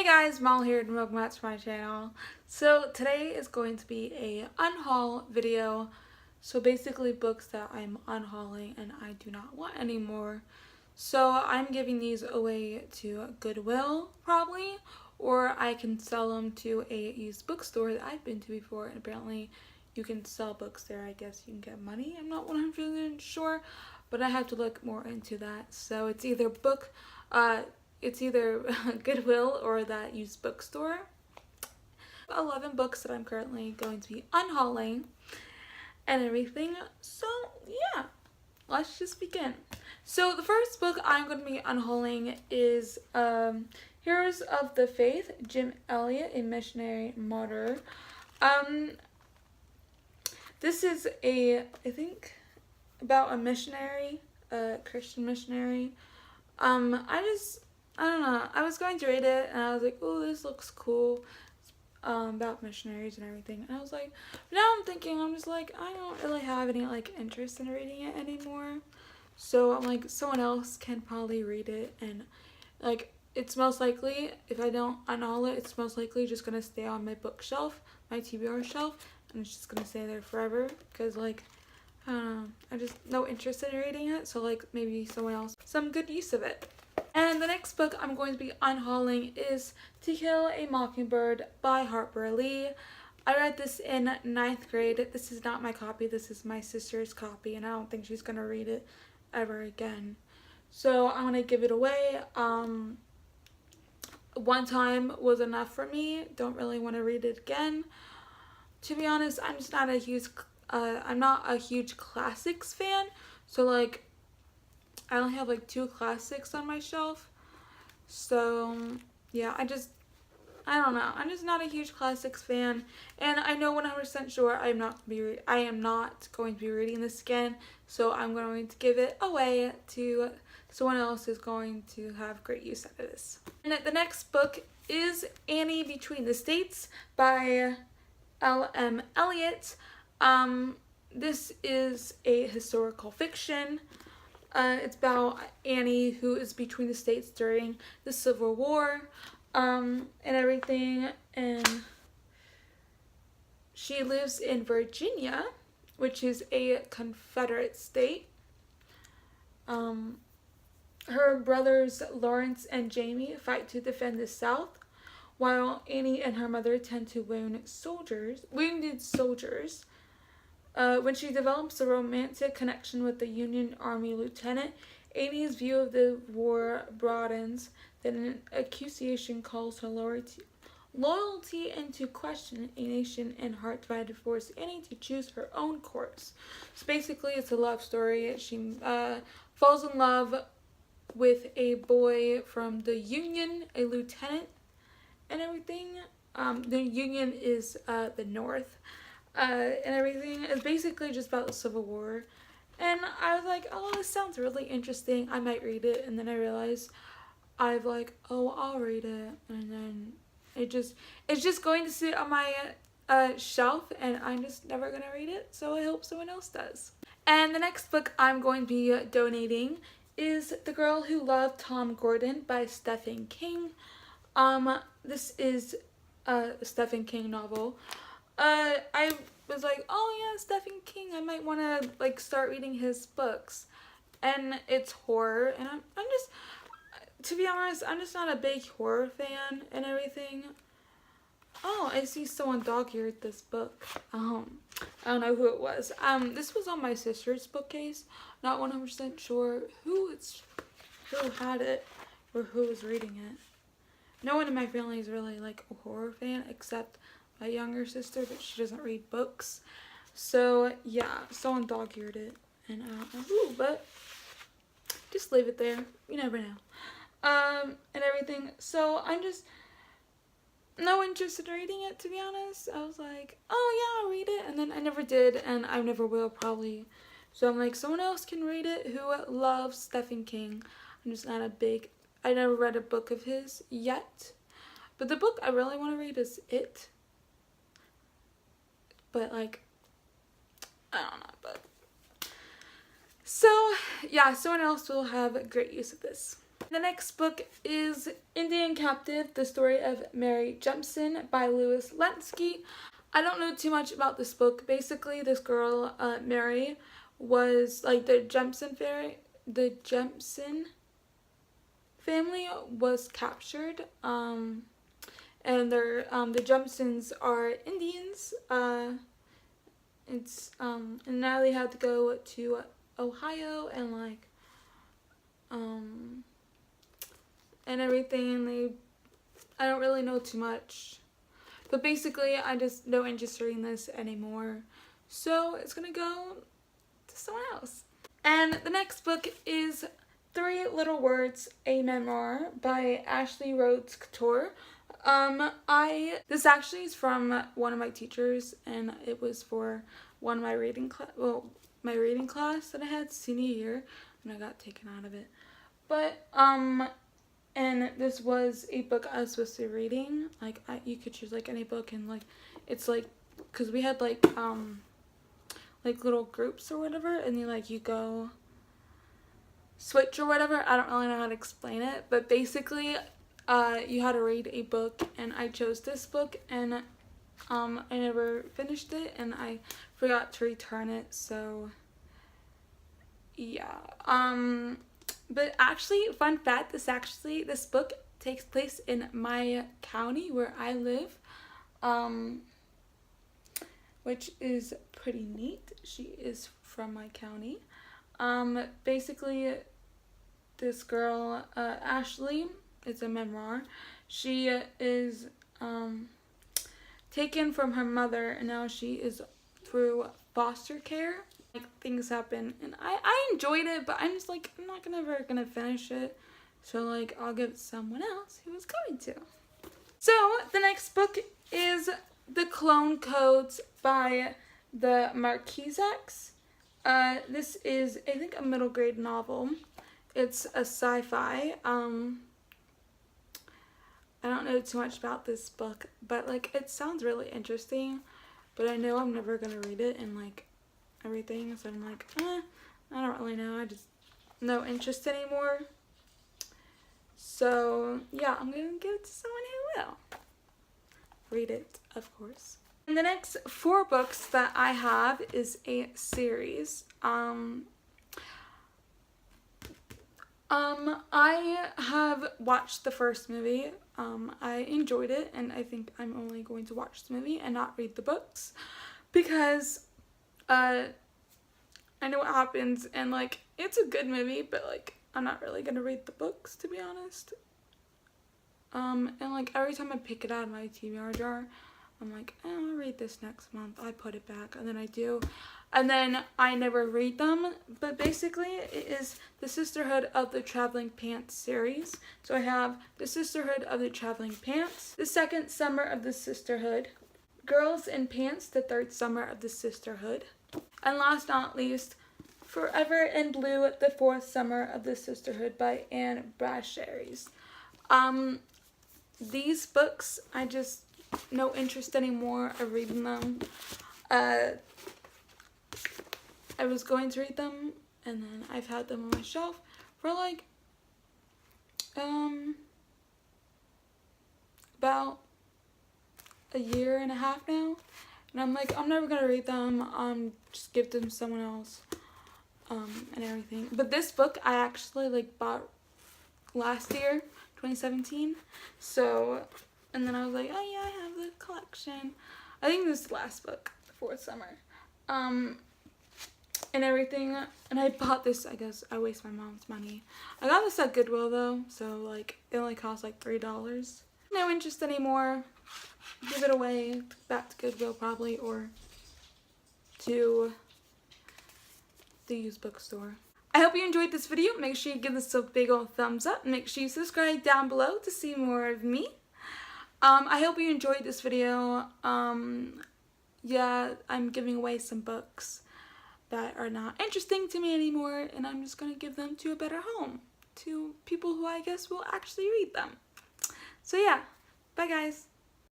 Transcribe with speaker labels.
Speaker 1: Hey guys, Mal here and welcome back to my channel. So today is going to be a unhaul video. So basically books that I'm unhauling and I do not want anymore. So I'm giving these away to Goodwill probably, or I can sell them to a used bookstore that I've been to before, and apparently you can sell books there. I guess you can get money. I'm not 100% sure, but I have to look more into that. So it's either Goodwill or that used bookstore. 11 books that I'm currently going to be unhauling and everything. So yeah, let's just begin. So the first book I'm going to be unhauling is Heroes of the Faith, Jim Elliot, a missionary martyr. This is I think about a missionary, a Christian missionary. I don't know, I was going to read it and I was like, oh, this looks cool, about missionaries and everything, and I was like, now I'm thinking, I'm just like, I don't really have any like interest in reading it anymore, so I'm like, someone else can probably read it, and like, it's most likely, if I don't unhaul it, it's most likely just gonna stay on my bookshelf, my TBR shelf, and it's just gonna stay there forever, because like, I don't know, I just no interest in reading it, so like, maybe someone else, some good use of it. And the next book I'm going to be unhauling is To Kill a Mockingbird by Harper Lee. I read this in 9th grade. This is not my copy. This is my sister's copy, and I don't think she's going to read it ever again. So I'm going to give it away. One time was enough for me. Don't really want to read it again. To be honest, I'm just not a huge classics fan. So like, I only have like 2 classics on my shelf, so yeah, I don't know, I'm just not a huge classics fan, and I know 100% sure I am not going to be reading this again, so I'm going to give it away to someone else who's going to have great use out of this. And the next book is Annie Between the States by L.M. Eliot. This is a historical fiction. It's about Annie, who is between the states during the Civil War, and everything, and she lives in Virginia, which is a Confederate state. Her brothers Lawrence and Jamie fight to defend the South, while Annie and her mother tend to wounded soldiers. When she develops a romantic connection with the Union Army lieutenant, Annie's view of the war broadens. Then an accusation calls her loyalty into question. A nation and heart divided force Annie to choose her own course. So basically, it's a love story. She falls in love with a boy from the Union, a lieutenant, and everything. The Union is the North. And everything is basically just about the Civil War, and I was like, oh, this sounds really interesting, I might read it, and then I realized I'll read it, and then it's just going to sit on my shelf, and I'm just never gonna read it, so I hope someone else does. And the next book I'm going to be donating is The Girl Who Loved Tom Gordon by Stephen King. This is a Stephen King novel. I was like, oh yeah, Stephen King, I might want to like start reading his books, and it's horror, and I'm just, to be honest, I'm just not a big horror fan and everything. Oh, I see someone dog-eared this book. I don't know who it was. This was on my sister's bookcase. Not 100% sure who had it or who was reading it. No one in my family is really like a horror fan except my younger sister, but she doesn't read books. So yeah, someone dog-eared it, and I don't know who, but just leave it there. You never know. And everything. So I'm just no interest in reading it, to be honest. I was like, oh yeah, I'll read it, and then I never did, and I never will probably. So I'm like, someone else can read it who loves Stephen King. I'm just not I never read a book of his yet. But the book I really want to read is It. But like, I don't know, but so yeah, someone else will have great use of this. The next book is Indian Captive, The Story of Mary Jempson by Louis Lenski. I don't know too much about this book. Basically, this girl, Mary, was like the Jempson family was captured. And the Jempsons are Indians. And now they have to go to Ohio and like and everything. I don't really know too much, but basically I just no interest in reading this anymore, so it's gonna go to someone else. And the next book is Three Little Words, a Memoir by Ashley Rhodes Couture. This actually is from one of my teachers, and it was for one of my reading class that I had senior year, and I got taken out of it. But and this was a book I was supposed to be reading. Like you could choose like any book, and like it's like because we had like little groups or whatever, and you go switch or whatever. I don't really know how to explain it, but basically you had to read a book, and I chose this book, and I never finished it, and I forgot to return it, so yeah. But actually, fun fact, this book takes place in my county where I live, which is pretty neat. She is from my county. Basically, this girl, Ashley, it's a memoir. She is taken from her mother, and now she is through foster care. Like things happen, and I enjoyed it, but I'm just like I'm not ever gonna finish it, so like I'll give it to someone else who is going to. So the next book is The Clone Codes by the Marquisaks. This is I think a middle grade novel. It's a sci-fi. I don't know too much about this book, but like it sounds really interesting, but I know I'm never gonna read it and like everything, so I'm like, I don't really know. I just no interest anymore. So yeah, I'm gonna give it to someone who will read it, of course. And the next 4 books that I have is a series. I have watched the first movie. I enjoyed it, and I think I'm only going to watch the movie and not read the books because I know what happens, and like it's a good movie, but like I'm not really gonna read the books, to be honest. And like every time I pick it out of my TBR jar, I'm like, I'll read this next month. I put it back, and then I do, and then I never read them. But basically, it is the Sisterhood of the Traveling Pants series. So I have the Sisterhood of the Traveling Pants, the Second Summer of the Sisterhood, Girls in Pants, the Third Summer of the Sisterhood, and last but not least, Forever in Blue, the Fourth Summer of the Sisterhood by Anne Brashares. These books, I just no interest anymore of reading them. I was going to read them, and then I've had them on my shelf for like about a year and a half now, and I'm like, I'm never gonna read them. Just give them to someone else, and everything. But this book I actually like bought last year, 2017. So, and then I was like, oh yeah, I have the collection. I think this is the last book, The Fourth Summer, and everything. And I bought this. I guess I waste my mom's money. I got this at Goodwill though, so like it only cost like $3. No interest anymore. Give it away, back to Goodwill probably, or to the used bookstore. I hope you enjoyed this video. Make sure you give this a big old thumbs up. Make sure you subscribe down below to see more of me. I hope you enjoyed this video. Yeah, I'm giving away some books that are not interesting to me anymore, and I'm just going to give them to a better home, to people who I guess will actually read them. So yeah, bye guys.